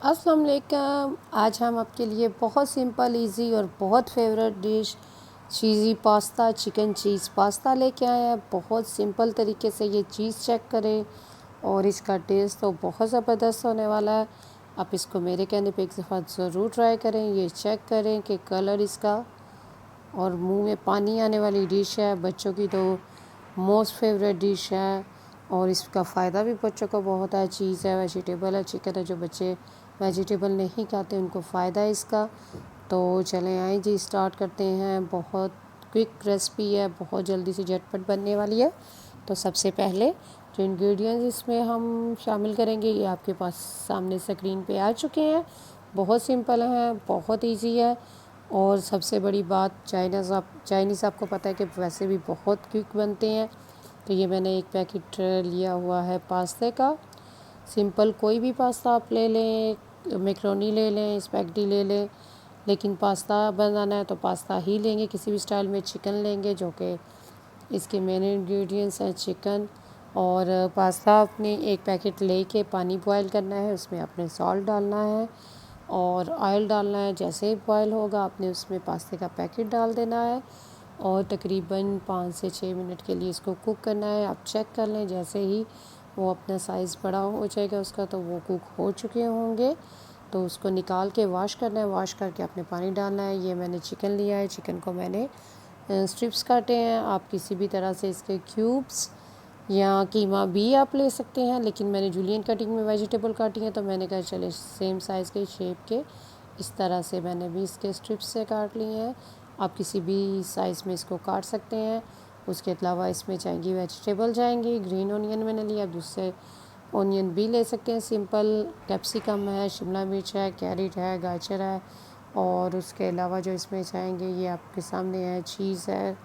अस्सलाम वालेकुम। आज हम आपके लिए बहुत सिंपल इजी और बहुत फेवरेट डिश चीज़ी पास्ता चिकन चीज़ पास्ता लेके आए हैं। बहुत सिंपल तरीके से ये चीज़ चेक करें और इसका टेस्ट तो बहुत ज़बरदस्त होने वाला है। आप इसको मेरे कहने पे एक दफ़ा ज़रूर ट्राई करें। ये चेक करें कि कलर इसका और मुंह में पानी आने वाली डिश है। बच्चों की तो मोस्ट फेवरेट डिश है और इसका फ़ायदा भी बच्चों को बहुत है। चीज़ है, वेजिटेबल है, चिकन है। जो बच्चे वेजिटेबल नहीं खाते उनको फ़ायदा है इसका। तो चलें आए जी स्टार्ट करते हैं। बहुत क्विक रेसिपी है, बहुत जल्दी से झटपट बनने वाली है। तो सबसे पहले जो इंग्रेडिएंट्स इसमें हम शामिल करेंगे ये आपके पास सामने स्क्रीन पे आ चुके हैं। बहुत सिंपल हैं, बहुत इजी है और सबसे बड़ी बात चाइनीज़ आपको पता है कि वैसे भी बहुत क्विक बनते हैं। तो ये मैंने एक पैकेट लिया हुआ है पास्ते का। सिंपल कोई भी पास्ता आप ले लें, मैक्रोनी ले लें, स्पैगेटी ले लें, लेकिन पास्ता बनाना है तो पास्ता ही लेंगे। किसी भी स्टाइल में चिकन लेंगे जो कि इसके मेन इंग्रेडिएंट्स हैं चिकन और पास्ता। आपने एक पैकेट लेके पानी बॉयल करना है, उसमें आपने सॉल्ट डालना है और ऑयल डालना है। जैसे ही बॉयल होगा आपने उसमें पास्ते का पैकेट डाल देना है और तकरीबन 5 से 6 मिनट के लिए इसको कुक करना है। आप चेक कर लें, जैसे ही वो अपना साइज़ बड़ा हो जाएगा उसका तो वो कुक हो चुके होंगे। तो उसको निकाल के वॉश करना है। वॉश करके आपने पानी डालना है। ये मैंने चिकन लिया है, चिकन को मैंने स्ट्रिप्स काटे हैं। आप किसी भी तरह से इसके क्यूब्स या कीमा भी आप ले सकते हैं, लेकिन मैंने जूलियन कटिंग में वेजिटेबल काटी है तो मैंने कहा चले सेम साइज़ के शेप के इस तरह से मैंने भी इसके स्ट्रिप्स से काट लिए हैं। आप किसी भी साइज़ में इसको काट सकते हैं। उसके अलावा इसमें जाएंगी वेजिटेबल जाएंगी। ग्रीन ऑनियन मैंने लिया, दूसरे ऑनियन भी ले सकते हैं। सिंपल कैप्सिकम है, शिमला मिर्च है, कैरेट है, गाजर है और उसके अलावा जो इसमें जाएंगे ये आपके सामने है, चीज़ है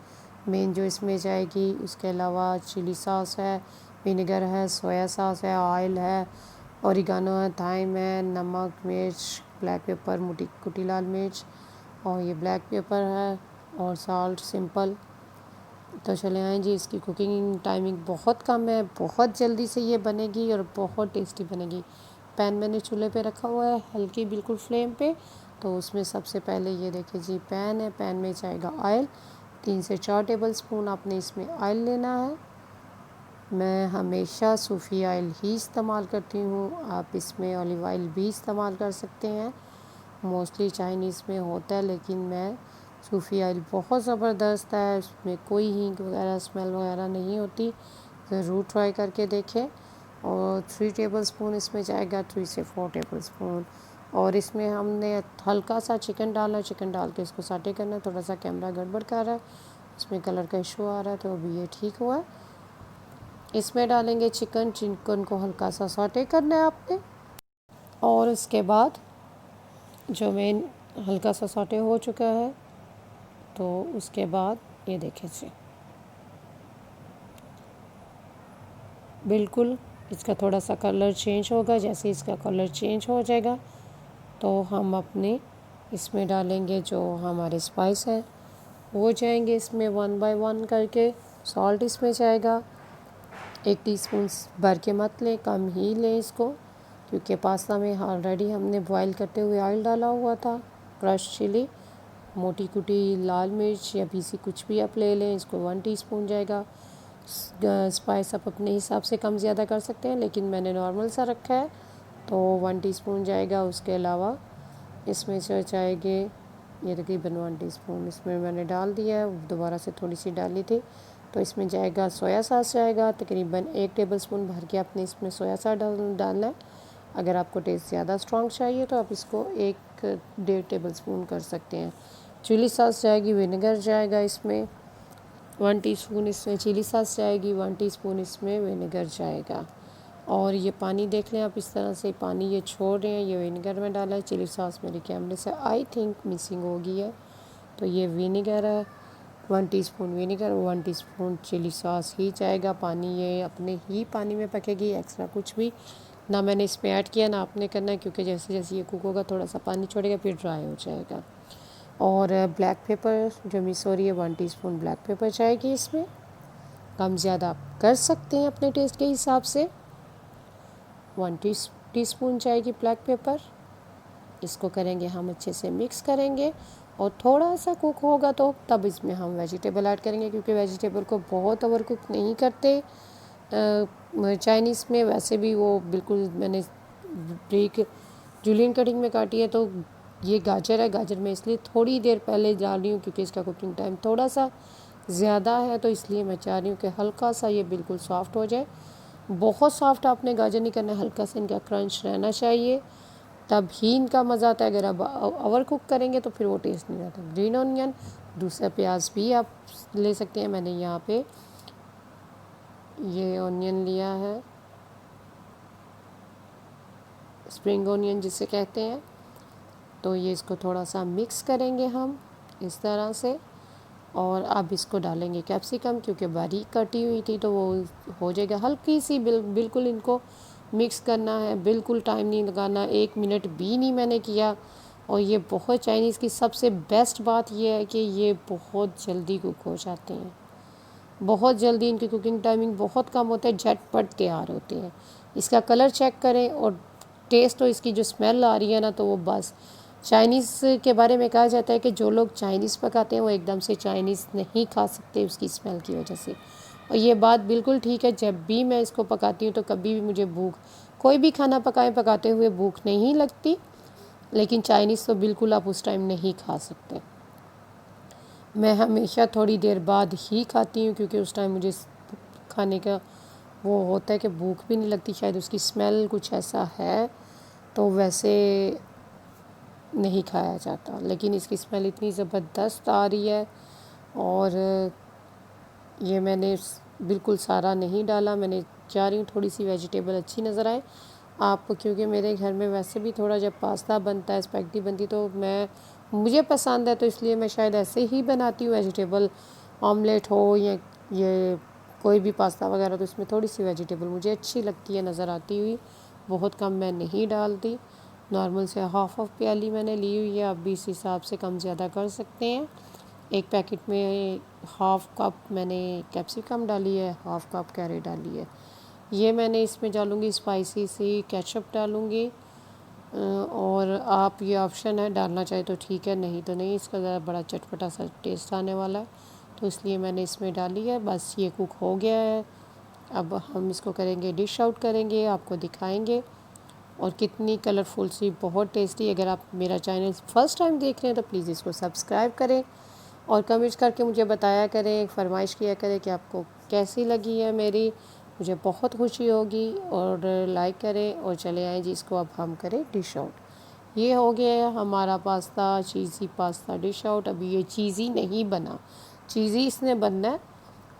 मेन जो इसमें जाएगी। उसके अलावा चिली सॉस है, विनेगर है, सोया सॉस है, ऑयल है, ओरिगानो है, थाइम है, नमक, मिर्च, ब्लैक पेपर, मोटी कुटी लाल मिर्च और ये ब्लैक पेपर है और सॉल्ट सिंपल। तो चले आएँ जी। इसकी कुकिंग टाइमिंग बहुत कम है, बहुत जल्दी से ये बनेगी और बहुत टेस्टी बनेगी। पैन मैंने चूल्हे पे रखा हुआ है हल्की बिल्कुल फ्लेम पे। तो उसमें सबसे पहले ये देखिए जी पैन है, पैन में जाएगा ऑयल। 3 से 4 टेबल स्पून आपने इसमें ऑयल लेना है। मैं हमेशा सूफी ऑयल ही इस्तेमाल करती हूँ। आप इसमें ऑलिव ऑयल भी इस्तेमाल कर सकते हैं, मोस्टली चाइनीज़ में होता है, लेकिन मैं सूफी ऑयल बहुत ज़बरदस्त है। उसमें कोई हींग वगैरह स्मेल वगैरह नहीं होती। ज़रूर ट्राई करके देखें। और 3 टेबल स्पून इसमें जाएगा, 3 से 4 टेबल स्पून। और इसमें हमने हल्का सा चिकन डालना, चिकन डाल के इसको साटे करना है। थोड़ा सा कैमरा गड़बड़ कर रहा है, उसमें कलर का इशू आ रहा है, तो अभी ये ठीक हुआ है। इसमें डालेंगे चिकन, चिकन को हल्का सा सॉटे करना है आपने। और उसके बाद जो मेन हल्का सा सॉटे हो चुका है तो उसके बाद ये देखें जी बिल्कुल इसका थोड़ा सा कलर चेंज होगा। जैसे इसका कलर चेंज हो जाएगा तो हम अपने इसमें डालेंगे जो हमारे स्पाइस है वो जाएंगे इसमें 1 बाय 1 करके। सॉल्ट इसमें जाएगा 1 टीस्पून भर के मत लें, कम ही लें इसको, क्योंकि पास्ता में ऑलरेडी हमने बॉईल करते हुए ऑयल डाला हुआ था। क्रश चिली, मोटी कुटी लाल मिर्च या पीसी कुछ भी आप ले लें, इसको 1 टीस्पून जाएगा। स्पाइस आप अपने हिसाब से कम ज़्यादा कर सकते हैं, लेकिन मैंने नॉर्मल सा रखा है तो 1 टीस्पून जाएगा। उसके अलावा इसमें से जाएंगे ये तकरीबन 1 टीस्पून इसमें मैंने डाल दिया है, दोबारा से थोड़ी सी डाली थी। तो इसमें जाएगा सोया सॉस जाएगा तकरीबन 1 टेबलस्पून भर के आपने इसमें सोया सॉस डालना है। अगर आपको टेस्ट ज़्यादा स्ट्रॉन्ग चाहिए तो आप इसको 1-1.5 टेबलस्पून कर सकते हैं। चिली सॉस जाएगी, विनेगर जाएगा इसमें 1 टीस्पून, इसमें चिली सॉस जाएगी 1 टीस्पून, इसमें विनेगर जाएगा। और ये पानी देख लें आप, इस तरह से पानी ये छोड़ रहे हैं। ये विनेगर में डाला है, चिली सॉस मेरे कैमरे से आई थिंक मिसिंग हो गई है। तो ये विनेगर है 1 teaspoon vinegar, 1 teaspoon chilli sauce ही जाएगा। पानी ये अपने ही पानी में पकेगी, एक्स्ट्रा कुछ भी ना मैंने इसमें ऐड किया ना आपने करना है, क्योंकि जैसे जैसे ये कुक होगा थोड़ा सा पानी छोड़ेगा फिर ड्राई हो जाएगा। और ब्लैक पेपर जो मिस हो रही है 1 टीस्पून ब्लैक पेपर जाएगी इसमें। कम ज़्यादा आप कर सकते हैं अपने टेस्ट के हिसाब से। 1 टीस्पून जाएगी ब्लैक पेपर। इसको करेंगे हम अच्छे से मिक्स करेंगे और थोड़ा सा कुक होगा तो तब इसमें हम वेजिटेबल ऐड करेंगे, क्योंकि वेजिटेबल को बहुत ओवर कुक नहीं करते चाइनीज़ में। वैसे भी वो बिल्कुल मैंने ब्रिक जूलियन कटिंग में काटी है। तो ये गाजर है, गाजर मैं इसलिए थोड़ी देर पहले डाल रही हूँ क्योंकि इसका कुकिंग टाइम थोड़ा सा ज़्यादा है, तो इसलिए मैं चाह रही हूँ कि हल्का सा ये बिल्कुल सॉफ्ट हो जाए। बहुत सॉफ्ट आपने गाजर नहीं करना, हल्का सा इनका क्रंच रहना चाहिए, तब ही इनका मज़ा आता है। अगर आप ओवर कुक करेंगे तो फिर वो टेस्ट नहीं आता। ग्रीन ऑनियन, दूसरा प्याज भी आप ले सकते हैं। मैंने यहाँ पे ये ऑनियन लिया है, स्प्रिंग ऑनियन जिसे कहते हैं। तो ये इसको थोड़ा सा मिक्स करेंगे हम इस तरह से, और अब इसको डालेंगे कैप्सिकम, क्योंकि बारीक कटी हुई थी तो वो हो जाएगा। हल्की सी बिल्कुल इनको मिक्स करना है, बिल्कुल टाइम नहीं लगाना, 1 मिनट भी नहीं मैंने किया। और ये बहुत चाइनीज़ की सबसे बेस्ट बात ये है कि ये बहुत जल्दी कुक हो जाते हैं, बहुत जल्दी इनकी कुकिंग टाइमिंग बहुत कम होता है, झटपट तैयार होते हैं। इसका कलर चेक करें और टेस्ट, तो इसकी जो स्मेल आ रही है ना, तो वो बस चाइनीज़ के बारे में कहा जाता है कि जो लोग चाइनीज़ पकाते हैं वो एकदम से चाइनीज़ नहीं खा सकते उसकी स्मेल की वजह से। और ये बात बिल्कुल ठीक है, जब भी मैं इसको पकाती हूँ तो कभी भी मुझे भूख, कोई भी खाना पकाते हुए भूख नहीं लगती, लेकिन चाइनीज़ तो बिल्कुल आप उस टाइम नहीं खा सकते। मैं हमेशा थोड़ी देर बाद ही खाती हूँ, क्योंकि उस टाइम मुझे खाने का वो होता है कि भूख भी नहीं लगती, शायद उसकी स्मेल कुछ ऐसा है तो वैसे नहीं खाया जाता। लेकिन इसकी स्मेल इतनी ज़बरदस्त आ रही है। और ये मैंने बिल्कुल सारा नहीं डाला, मैंने चाह रही हूँ थोड़ी सी वेजिटेबल अच्छी नज़र आए आप, क्योंकि मेरे घर में वैसे भी थोड़ा जब पास्ता बनता है, स्पैगेटी बनती, तो मुझे पसंद है, तो इसलिए मैं शायद ऐसे ही बनाती हूँ। वेजिटेबल ऑमलेट हो या ये कोई भी पास्ता वगैरह, तो इसमें थोड़ी सी वेजिटेबल मुझे अच्छी लगती है नज़र आती हुई, बहुत कम मैं नहीं डालती। नॉर्मल से हाफ़ प्याली मैंने ली हुई है, आप भी इस हिसाब से कम ज़्यादा कर सकते हैं। एक पैकेट में हाफ़ कप मैंने कैप्सिकम डाली है, हाफ़ कप कैरेट डाली है। ये मैंने इसमें डालूँगी स्पाइसी सी केचप डालूँगी, और आप ये ऑप्शन है, डालना चाहे तो ठीक है, नहीं तो नहीं। इसका ज़रा बड़ा चटपटा सा टेस्ट आने वाला है, तो इसलिए मैंने इसमें डाली है। बस ये कुक हो गया है, अब हम इसको करेंगे डिश आउट करेंगे, आपको दिखाएंगे। और कितनी कलरफुल सी, बहुत टेस्टी। अगर आप मेरा चैनल फर्स्ट टाइम देख रहे हैं तो प्लीज़ इसको सब्सक्राइब करें और कमेंट्स करके मुझे बताया करें, फरमाइश किया करें कि आपको कैसी लगी है मेरी, मुझे बहुत खुशी होगी। और लाइक करें और चले आएँ जी, इसको अब हम करें डिश आउट। ये हो गया है हमारा पास्ता, चीज़ी पास्ता डिश आउट। अभी ये चीज़ी नहीं बना, चीज़ी इसने बनना है,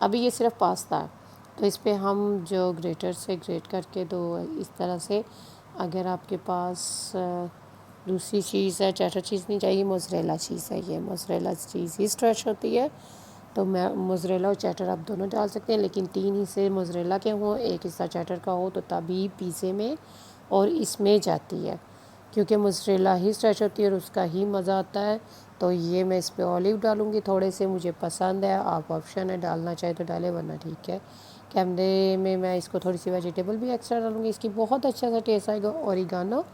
अभी ये सिर्फ पास्ता है। तो इस पर हम जो ग्रेटर से ग्रेट करके दो इस तरह से। अगर आपके पास दूसरी चीज़ है, चेडर चीज़ नहीं चाहिए, मोज़रेला चीज़ है, ये मोज़रेला चीज़ ही स्ट्रेच होती है, तो मैं मोज़रेला और चेडर आप दोनों डाल सकते हैं, लेकिन 3 हिस्से मोज़रेला के हों, 1 हिस्सा चेडर का हो, तो तभी पिज़्ज़े में और इसमें जाती है, क्योंकि मोज़रेला ही स्ट्रेच होती है और उसका ही मज़ा आता है। तो ये मैं इस पर ऑलिव डालूँगी थोड़े से, मुझे पसंद है, आप ऑप्शन है, डालना चाहे तो डालें वरना ठीक है। कैमरे में मैं इसको थोड़ी सी वेजिटेबल भी एक्स्ट्रा डालूँगी, इसकी बहुत अच्छा सा टेस्ट आएगा। ओरिगानो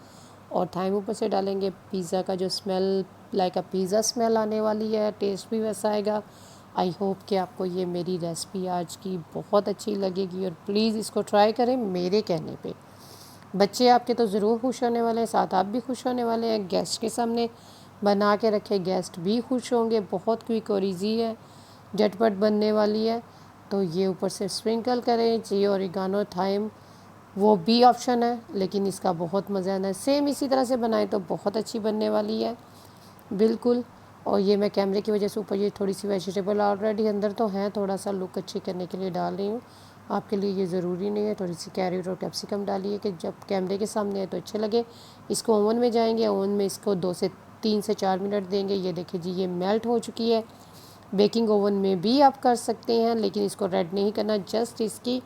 और थाइम ऊपर से डालेंगे, पिज़्ज़ा का जो स्मेल लाइक अ पिज़्ज़ा स्मेल आने वाली है, टेस्ट भी वैसा आएगा। आई होप कि आपको ये मेरी रेसिपी आज की बहुत अच्छी लगेगी, और प्लीज़ इसको ट्राई करें मेरे कहने पे। बच्चे आपके तो ज़रूर खुश होने वाले हैं, साथ आप भी खुश होने वाले हैं। गेस्ट के सामने बना के रखें, गेस्ट भी खुश होंगे। बहुत क्विक और ईजी है, झटपट बनने वाली है। तो ये ऊपर से स्प्रिंकल करें जी, ओरिगानो थाइम वो भी ऑप्शन है, लेकिन इसका बहुत मज़ा आना है। सेम इसी तरह से बनाएं तो बहुत अच्छी बनने वाली है बिल्कुल। और ये मैं कैमरे की वजह से ऊपर ये थोड़ी सी वेजिटेबल ऑलरेडी अंदर तो है, थोड़ा सा लुक अच्छी करने के लिए डाल रही हूँ। आपके लिए ये ज़रूरी नहीं है, थोड़ी सी कैरेट और कैप्सिकम डालिए कि जब कैमरे के सामने है तो अच्छे लगे। इसको ओवन में जाएंगे, ओवन में इसको 3 से 4 मिनट देंगे। ये देखिए जी, ये मेल्ट हो चुकी है। बेकिंग ओवन में भी आप कर सकते हैं, लेकिन इसको रेड नहीं करना, जस्ट इसकी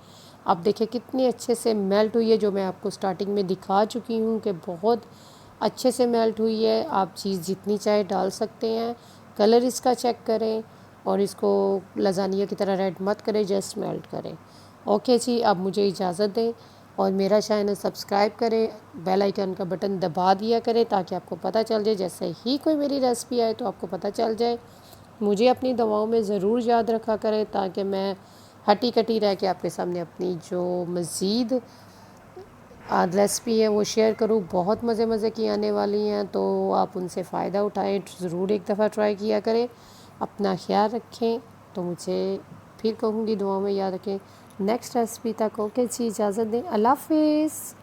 आप देखिए कितनी अच्छे से मेल्ट हुई है, जो मैं आपको स्टार्टिंग में दिखा चुकी हूँ कि बहुत अच्छे से मेल्ट हुई है। आप चीज़ जितनी चाहे डाल सकते हैं। कलर इसका चेक करें और इसको लजानिया की तरह रेड मत करें, जस्ट मेल्ट करें। ओके जी, अब मुझे इजाज़त दें, और मेरा चैनल सब्सक्राइब करें, बेल आइकन का बटन दबा दिया करें ताकि आपको पता चल जाए जैसे ही कोई मेरी रेसिपी आए तो आपको पता चल जाए। मुझे अपनी दवाओं में ज़रूर याद रखा करें ताकि मैं हटी कटी रह के आपके सामने अपनी जो मज़ीद रेसिपी है वो शेयर करूँ। बहुत मज़े मज़े की आने वाली हैं, तो आप उनसे फ़ायदा उठाएं, ज़रूर एक दफ़ा ट्राई किया करें। अपना ख्याल रखें, तो मुझे फिर कहूँगी दुआओं में याद रखें। नेक्स्ट रेसिपी तक ओके जी, इजाज़त दें। अल्लाह हाफ़िज़।